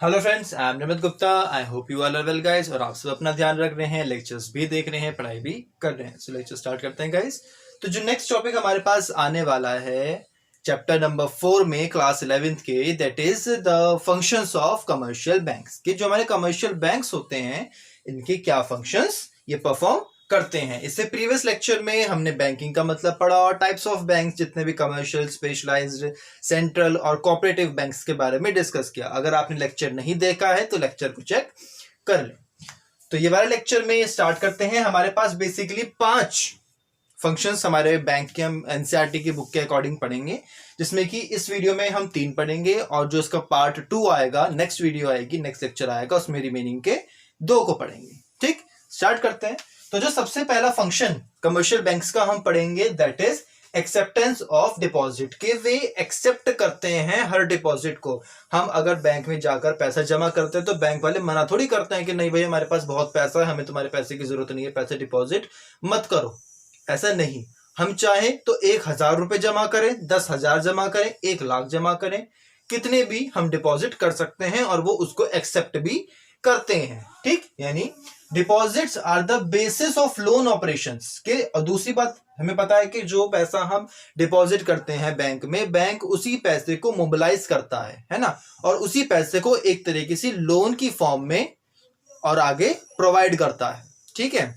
Hello friends, I am Nimit Gupta. I hope you all are well guys. और आप सब अपना ध्यान रख रहे हैं, लेक्चर्स भी देख रहे हैं, पढ़ाई भी कर रहे हैं। सो लेक्चर स्टार्ट करते हैं गाइस। तो जो नेक्स्ट टॉपिक हमारे पास आने वाला है चैप्टर नंबर 4 में क्लास 11th के, that is the functions of commercial banks. कि जो हमारे कमर्शियल बैंक्स होते हैं इनके क्या फंक्शंस ये परफॉर्म करते हैं। इससे प्रीवियस लेक्चर में हमने बैंकिंग का मतलब पढ़ा और टाइप्स ऑफ बैंक्स, जितने भी कमर्शियल, स्पेशलाइज्ड, सेंट्रल और कोऑपरेटिव बैंक्स के बारे में डिस्कस किया। अगर आपने लेक्चर नहीं देखा है तो लेक्चर को चेक कर लें। तो ये वाले लेक्चर में स्टार्ट करते हैं। हमारे पास बेसिकली 5 फंक्शंस हमारे बैंक के हम एनसीईआरटी की बुक के अकॉर्डिंग पढ़ेंगे, जिसमें कि इस वीडियो में हम 3 पढ़ेंगे और जो इसका पार्ट 2 आएगा, नेक्स्ट वीडियो आएगी, नेक्स्ट लेक्चर आएगा, उसमें रिमेनिंग के 2 को पढ़ेंगे। ठीक, स्टार्ट करते हैं। तो जो सबसे पहला फंक्शन कमर्शियल बैंक्स का हम पढ़ेंगे that is acceptance of deposit. के वे एक्सेप्ट करते हैं हर डिपॉजिट को। हम अगर बैंक में जाकर पैसा जमा करते हैं तो बैंक वाले मना थोड़ी करते हैं कि नहीं भाई हमारे पास बहुत पैसा है, हमें तुम्हारे पैसे की जरूरत नहीं है, पैसे डिपॉजिट मत करो। ऐसा नहीं, हम चाहे तो 1,000 रुपए जमा करें, 10,000 जमा करें, 1,00,000 जमा करें, कितने भी हम डिपॉजिट कर सकते हैं और वो उसको एक्सेप्ट भी करते हैं। ठीक, यानी deposits are the basis of loan operations के। और दूसरी बात हमें पता है कि जो पैसा हम डिपॉजिट करते हैं बैंक में, बैंक उसी पैसे को मोबिलाइज करता है ना, और उसी पैसे को एक तरीके से लोन की फॉर्म में और आगे प्रोवाइड करता है। ठीक है,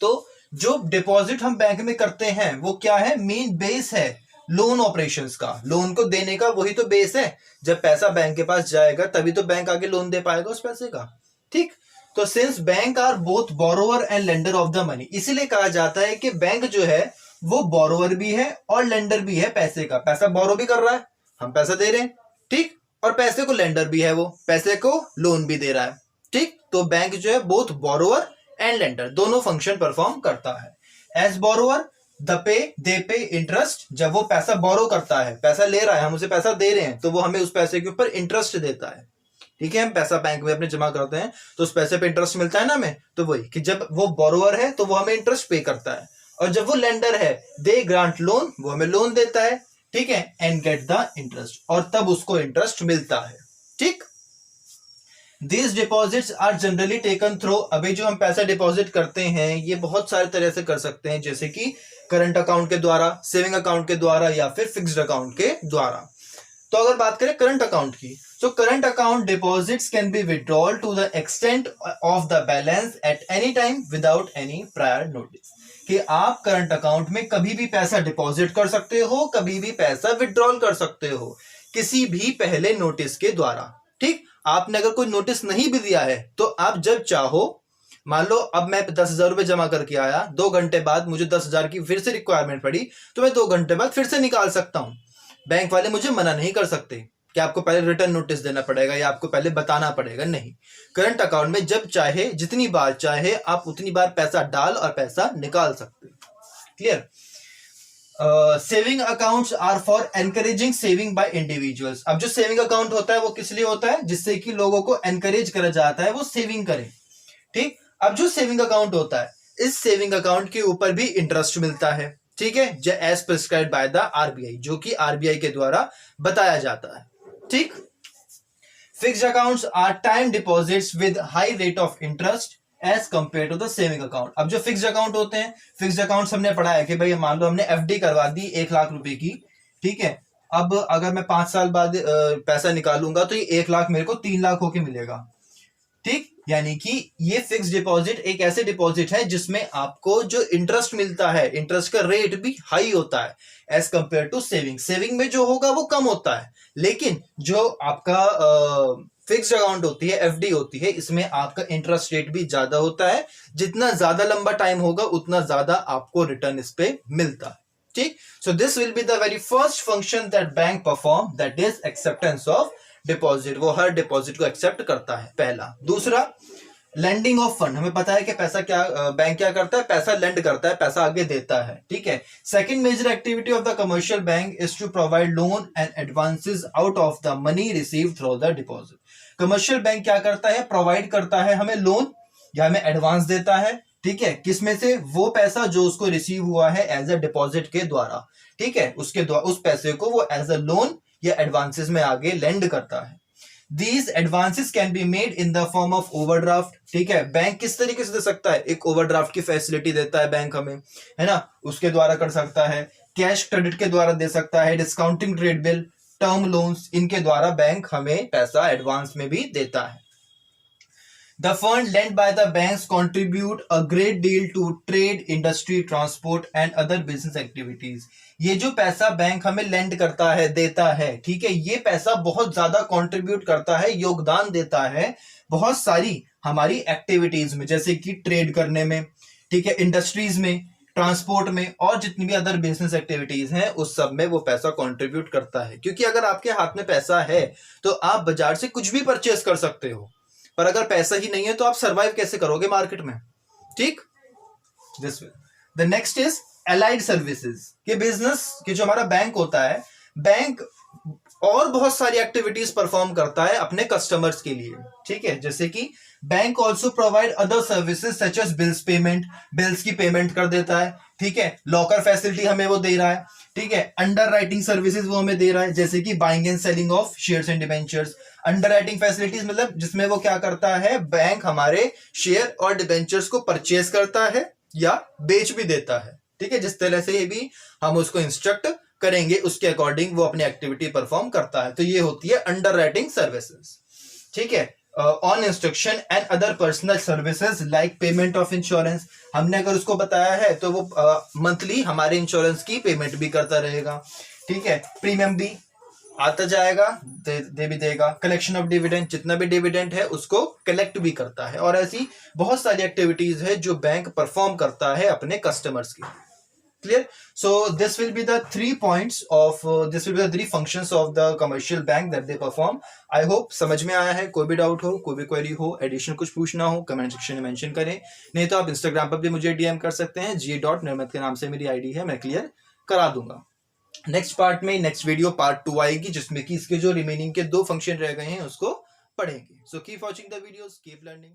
तो जो डिपॉजिट हम बैंक में करते हैं वो क्या है, मेन बेस है लोन ऑपरेशंस का। लोन को देने का वही तो बेस है। जब पैसा बैंक के पास जाएगा तभी तो बैंक आगे लोन दे पाएगा उस पैसे का। ठीक, तो since bank are both borrower and lender of the money, इसीलिए कहा जाता है कि बैंक जो है वो बोरोवर भी है और लेंडर भी है पैसे का। पैसा बोरो भी कर रहा है, हम पैसा दे रहे हैं, ठीक, और पैसे को लेंडर भी है, वो पैसे को लोन भी दे रहा है। ठीक, तो बैंक जो है बोथ बोरोवर एंड लेंडर दोनों फंक्शन परफॉर्म करता है। एज बोरोवर दे पे इंटरेस्ट। जब वो पैसा बोरो करता है, पैसा ले रहा है, हम उसे पैसा दे रहे हैं, तो वो हमें उस पैसे के ऊपर इंटरेस्ट देता है। ठीक है, हम पैसा बैंक में अपने जमा करते हैं तो उस पैसे पे इंटरेस्ट मिलता है ना हमें। तो वही कि जब वो बोरोवर है तो वो हमें इंटरेस्ट पे करता है, और जब वो लेंडर है दे ग्रांट लोन, वो हमें लोन देता है। ठीक है, एंड गेट द इंटरेस्ट, और तब उसको इंटरेस्ट मिलता है। ठीक, These deposits are generally taken through। अभी जो हम पैसा डिपॉजिट करते हैं ये बहुत सारे तरह से कर सकते हैं, जैसे कि करंट अकाउंट के द्वारा, सेविंग अकाउंट के द्वारा, या फिर फिक्स्ड अकाउंट के द्वारा। तो अगर बात करें करंट अकाउंट की, तो current account deposits can be withdrawal to the extent of the balance at any time without any prior notice. कि आप करंट अकाउंट में कभी भी पैसा डिपॉजिट कर सकते हो, कभी भी पैसा विड्रॉल कर सकते हो, किसी भी पहले नोटिस के द्वारा। ठीक, आपने अगर कोई नोटिस नहीं भी दिया है तो आप जब चाहो, मान लो अब मैं 10,000 रुपए जमा करके आया, 2 घंटे बाद मुझे 10,000 की फिर से रिक्वायरमेंट पड़ी, तो मैं 2 घंटे बाद फिर से निकाल सकता हूं। बैंक वाले मुझे मना नहीं कर सकते कि आपको पहले रिटर्न नोटिस देना पड़ेगा या आपको पहले बताना पड़ेगा। नहीं, करंट अकाउंट में जब चाहे, जितनी बार चाहे, आप उतनी बार पैसा डाल और पैसा निकाल सकते। Clear. Saving accounts are for encouraging saving by individuals. अब जो सेविंग अकाउंट होता है वो किस लिए होता है, जिससे कि लोगों को एनकरेज करा जाता है वो सेविंग करें। ठीक, अब जो सेविंग अकाउंट होता है, इस सेविंग अकाउंट के ऊपर भी इंटरेस्ट मिलता है। ठीक है, as prescribed by the RBI, जो कि आरबीआई के द्वारा बताया जाता है। ठीक, fixed accounts are time deposits with high rate of interest as compare to the saving account. अब जो फिक्स्ड अकाउंट होते हैं, फिक्स्ड अकाउंट हमने पढ़ा है कि भाई मान लो हमने एफडी करवा दी 1,00,000 रुपए की। ठीक है, अब अगर मैं 5 साल बाद पैसा निकालूंगा तो ये 1,00,000 मेरे को 3,00,000 होके मिलेगा। ठीक, यानी कि ये फिक्स डिपॉजिट एक ऐसे डिपॉजिट है जिसमें आपको जो इंटरेस्ट मिलता है, इंटरेस्ट का रेट भी हाई होता है as compare to saving. Saving में जो होगा वो कम होता है, लेकिन जो आपका फिक्स्ड अकाउंट होती है, एफडी होती है, इसमें आपका इंटरेस्ट रेट भी ज्यादा होता है। जितना ज्यादा लंबा टाइम होगा उतना ज्यादा आपको रिटर्न इस पे मिलता है। ठीक, so this will be the very first function that bank perform, that is acceptance of deposit. वो हर डिपॉजिट को एक्सेप्ट करता है, पहला। दूसरा, लेंडिंग ऑफ फंड। हमें पता है कि पैसा क्या, बैंक क्या करता है, पैसा लेंड करता है, पैसा आगे देता है। ठीक है, second major activity of the commercial bank is to provide loan and advances out of the money received through the deposit. Commercial bank क्या करता है, प्रोवाइड करता है हमें लोन या हमें एडवांस देता है। ठीक है, किसमें से, वो पैसा जो उसको रिसीव हुआ है एज अ डिपॉजिट के द्वारा। ठीक है, उसके द्वारा उस पैसे को वो एज अ लोन या एडवांसेस में आगे लेंड करता है। These advances can be made in the form of overdraft. ठीक है, बैंक किस तरीके से दे सकता है, एक ओवरड्राफ्ट की फैसिलिटी देता है बैंक हमें, है ना, उसके द्वारा कर सकता है, कैश क्रेडिट के द्वारा दे सकता है, discounting trade bill, term loans, इनके द्वारा बैंक हमें पैसा एडवांस में भी देता है. The fund lent by the banks contribute a great deal to trade, industry, transport and other business activities. ये जो पैसा बैंक हमें लेंड करता है, देता है, ठीक है, ये पैसा बहुत ज्यादा कंट्रीब्यूट करता है, योगदान देता है बहुत सारी हमारी एक्टिविटीज में, जैसे कि ट्रेड करने में, ठीक है, इंडस्ट्रीज में, ट्रांसपोर्ट में और जितनी भी अदर बिजनेस एक्टिविटीज हैं उस सब में वो पैसा कंट्रीब्यूट करता है. क्योंकि अगर आपके हाथ में पैसा है तो आप बाजार से कुछ भी परचेस कर सकते हो, पर अगर पैसा ही नहीं है तो आप सरवाइव कैसे करोगे मार्केट में. ठीक, this way. The next is allied services. ये बिजनेस के जो हमारा बैंक होता है, बैंक और बहुत सारी एक्टिविटीज परफॉर्म करता है अपने कस्टमर्स के लिए. ठीक है, जैसे कि bank also provide other services such as bills payment, bills की पेमेंट कर देता है. ठीक है, लॉकर फैसिलिटी हमें वो दे रहा है. ठीक है, अंडर राइटिंग सर्विसेज वो हमें दे रहा है, जैसे कि buying and selling of shares and debentures. Under writing facilities मतलब जिसमें वो क्या करता है, बैंक हमारे शेयर और डिबेंचर्स को परचेज करता है या बेच भी देता है. ठीक है, जिस तरह से भी हम उसको इंस्ट्रक्ट करेंगे उसके अकॉर्डिंग वो अपनी एक्टिविटी परफॉर्म करता है. तो ये होती है अंडर राइटिंग सर्विसेज. ठीक है, on instruction and other personal services like payment of insurance. हमने अगर उसको बताया है तो वो मंथली हमारे इंश्योरेंस की पेमेंट भी करता रहेगा. ठीक है, प्रीमियम भी आता जाएगा, दे भी देगा. कलेक्शन ऑफ डिविडेंड, जितना भी डिविडेंड है उसको कलेक्ट भी करता है. और ऐसी बहुत सारी एक्टिविटीज है जो बैंक परफॉर्म करता है अपने कस्टमर्स की. Clear? So this will be the 3 points of this will be the 3 functions of the commercial bank that they perform. I hope समझ में आया है. कोई भी डाउट हो, कोई भी क्वेरी हो, एडिशनल कुछ पूछना हो, कमेंट सेक्शन में मेंशन करें. नहीं तो आप इंस्टाग्राम पर भी मुझे डीएम कर सकते हैं. g.nirmat के नाम से मेरी आईडी है, मैं क्लियर करा दूंगा. नेक्स्ट पार्ट में, नेक्स्ट वीडियो पार्ट 2 आएगी जिसमें कि इसके जो रिमेनिंग के 2 फंक्शन रह गए हैं उसको पढ़ेंगे. So keep watching the videos, keep learning.